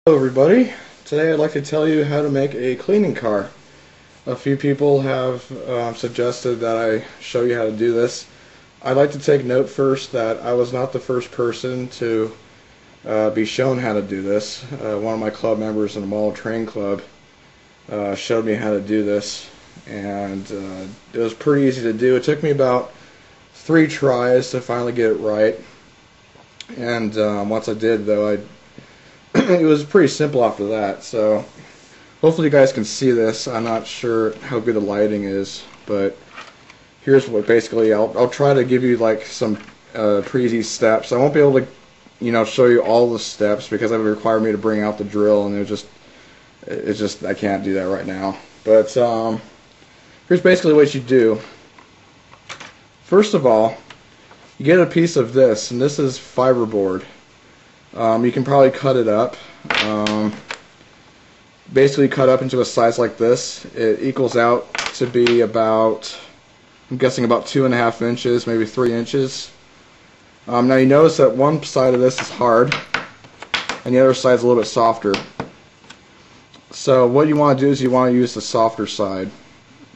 Hello everybody, today I'd like to tell you how to make a cleaning car. A few people have suggested that I show you how to do this. I'd like to take note first that I was not the first person to be shown how to do this. One of my club members in the Mall Train Club showed me how to do this, and it was pretty easy to do. It took me about 3 tries to finally get it right, and once I did though, it was pretty simple after that. So hopefully you guys can see this. I'm not sure how good the lighting is, but here's what basically I'll try to give you like some pretty easy steps. I won't be able to show you all the steps because it would require me to bring out the drill, and it's just I can't do that right now. But here's basically what you do. First of all, you get a piece of this, and this is fiberboard. You can probably cut it up. Basically cut up into a size like this. It equals out to be about, I'm guessing about 2.5 inches, maybe 3 inches. Now you notice that one side of this is hard and the other side is a little bit softer. So what you want to do is you want to use the softer side,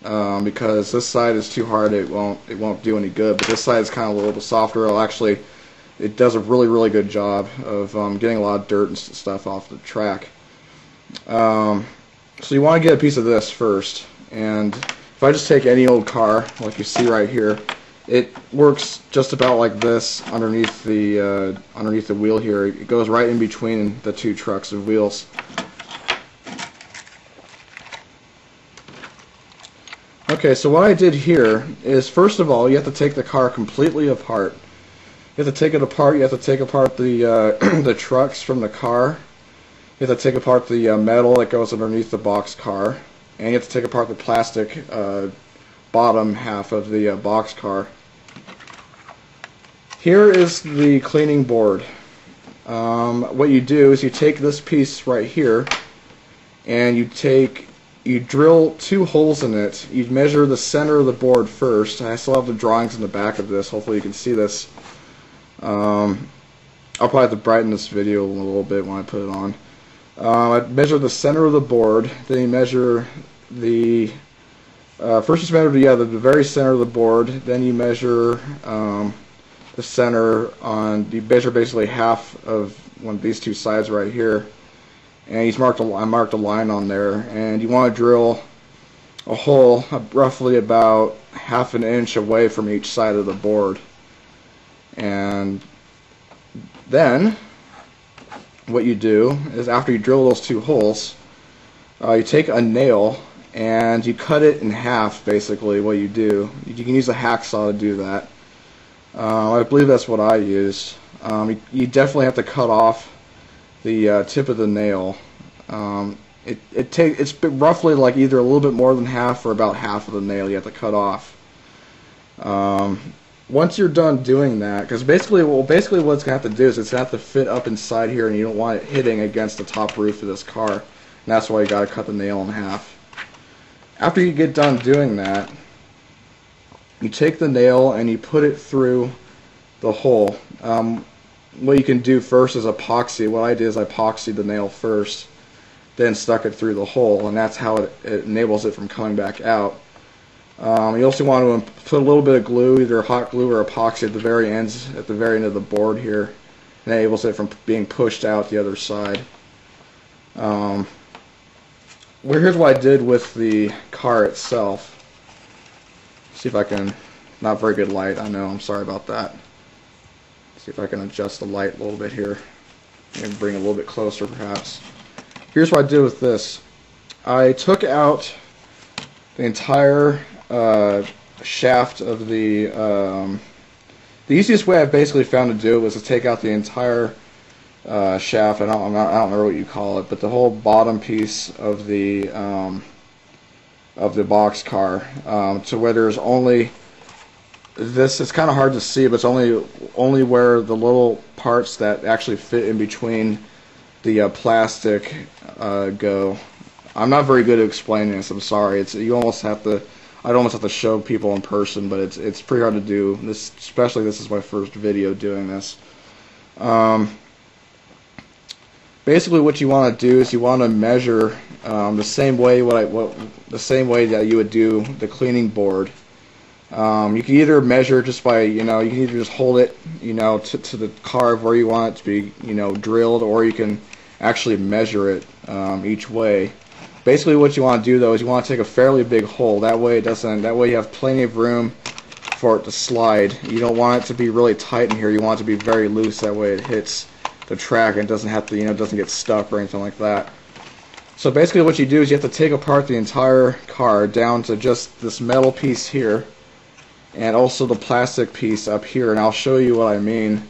because this side is too hard. It won't do any good. But this side is kind of a little bit softer. It does a really good job of getting a lot of dirt and stuff off the track. So you want to get a piece of this first, and if I just take any old car like you see right here, it works just about like this underneath the wheel here. It goes right in between the 2 trucks of wheels. Okay, so what I did here is, first of all, you have to take the car completely apart. You have to take it apart. You have to take apart the the trucks from the car. You have to take apart the metal that goes underneath the box car, and you have to take apart the plastic bottom half of the box car. Here is the cleaning board. What you do is you take this piece right here, and you drill 2 holes in it. You measure the center of the board first. I still have the drawings in the back of this. Hopefully you can see this. I'll probably have to brighten this video a little bit when I put it on. I measure the center of the board, then you measure the first you measure the very center of the board, then you measure the center you measure basically half of one of these 2 sides right here, and I marked a line on there, and you want to drill a hole roughly about 1/2 inch away from each side of the board. And then what you do is, after you drill those 2 holes, you take a nail and you cut it in half. Basically what you do, you can use a hacksaw to do that. I believe that's what I use. You definitely have to cut off the tip of the nail. It's roughly like either a little bit more than half or about half of the nail you have to cut off. Once you're done doing that, because basically what it's going to have to do is it's going to have to fit up inside here, and you don't want it hitting against the top roof of this car, and that's why you got to cut the nail in half. After you get done doing that, you take the nail and you put it through the hole. What you can do first is epoxy. What I did is I epoxied the nail first, then stuck it through the hole, and that's how it enables it from coming back out. You also want to put a little bit of glue, either hot glue or epoxy, at the very end of the board here, and that enables it from being pushed out the other side. Here's what I did with the car itself. See if I can, not very good light, I know, I'm sorry about that. See if I can adjust the light a little bit here, and bring it a little bit closer perhaps. Here's what I did with this. I took out the entire shaft of the easiest way I've basically found to do it was to take out the entire shaft. I don't remember what you call it, but the whole bottom piece of the box car, to where there's only this. It's kind of hard to see, but it's only where the little parts that actually fit in between the plastic go. I'm not very good at explaining this. I'm sorry. I'd almost have to show people in person, but it's pretty hard to do. Especially this is my first video doing this. basically what you want to do is you want to measure the same way the same way that you would do the cleaning board. You can either measure just by, you can either just hold it, to the carve where you want it to be, drilled, or you can actually measure it each way. Basically, what you want to do though is you want to take a fairly big hole. That way you have plenty of room for it to slide. You don't want it to be really tight in here. You want it to be very loose. That way it hits the track and doesn't have to, doesn't get stuck or anything like that. So basically, what you do is you have to take apart the entire car down to just this metal piece here, and also the plastic piece up here, and I'll show you what I mean.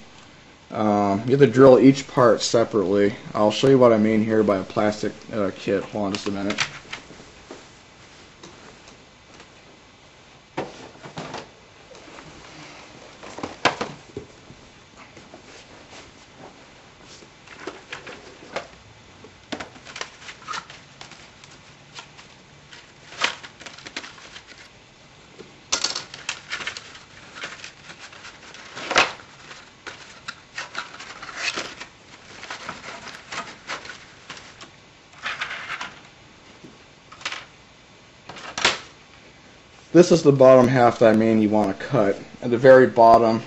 You have to drill each part separately. I'll show you what I mean here by a plastic kit. Hold on just a minute. This is the bottom half that I mean you want to cut. At the very bottom,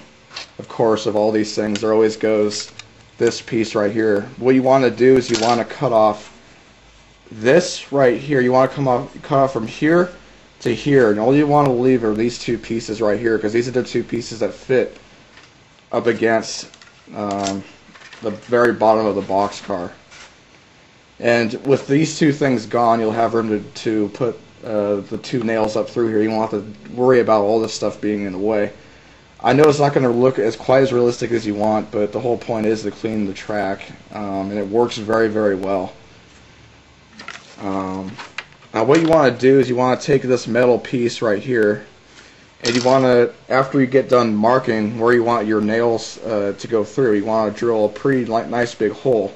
of course, of all these things, there always goes this piece right here. What you want to do is you want to cut off this right here. You want to cut off from here to here, and all you want to leave are these two pieces right here, because these are the two pieces that fit up against the very bottom of the boxcar. And with these two things gone, you'll have room to put the two nails up through here. You won't have to worry about all this stuff being in the way. I know it's not going to look quite as realistic as you want, but the whole point is to clean the track, and it works very, very well. Now what you want to do is you want to take this metal piece right here, and you want to, after you get done marking where you want your nails to go through, you want to drill a pretty nice big hole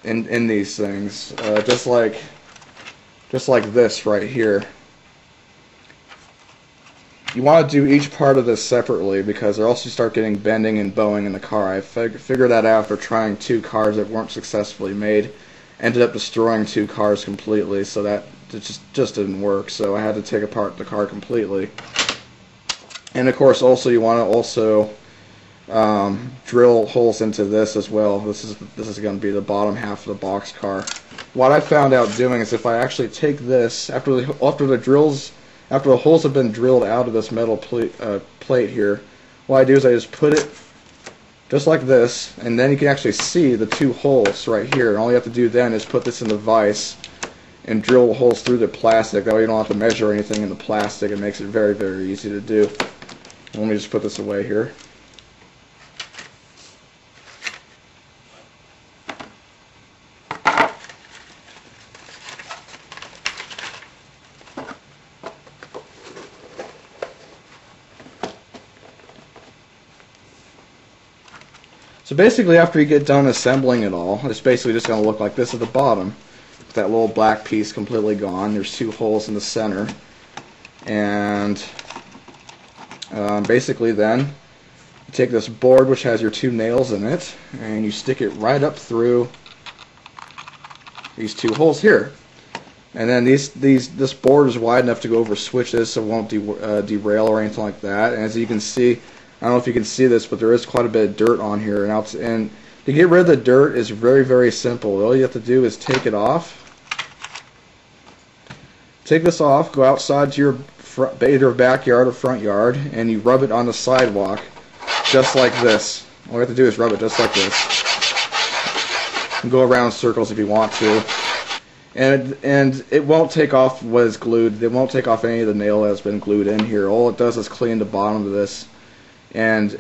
in these things, just like this right here. You want to do each part of this separately, because or else you start getting bending and bowing in the car. I figured that out after trying 2 cars that weren't successfully made. Ended up destroying 2 cars completely, so that it just didn't work. So I had to take apart the car completely. And of course, also you want to drill holes into this as well. This is going to be the bottom half of the box car. What I found out doing is if I actually take this after the holes have been drilled out of this metal plate here, what I do is I just put it just like this, and then you can actually see the 2 holes right here. And all you have to do then is put this in the vise and drill the holes through the plastic. That way you don't have to measure anything in the plastic. It makes it very, very easy to do. Let me just put this away here. So basically, after you get done assembling it all, it's basically just going to look like this at the bottom. With that little black piece completely gone. There's 2 holes in the center. And basically then, you take this board which has your 2 nails in it, and you stick it right up through these 2 holes here. And then this board is wide enough to go over switches, so it won't derail or anything like that. And as you can see, I don't know if you can see this, but there is quite a bit of dirt on here. And to get rid of the dirt is very, very simple. All you have to do is take it off. Take this off, go outside to your either backyard or front yard, and you rub it on the sidewalk just like this. All you have to do is rub it just like this. And go around in circles if you want to. And it won't take off what is glued. It won't take off any of the nail that's been glued in here. All it does is clean the bottom of this. And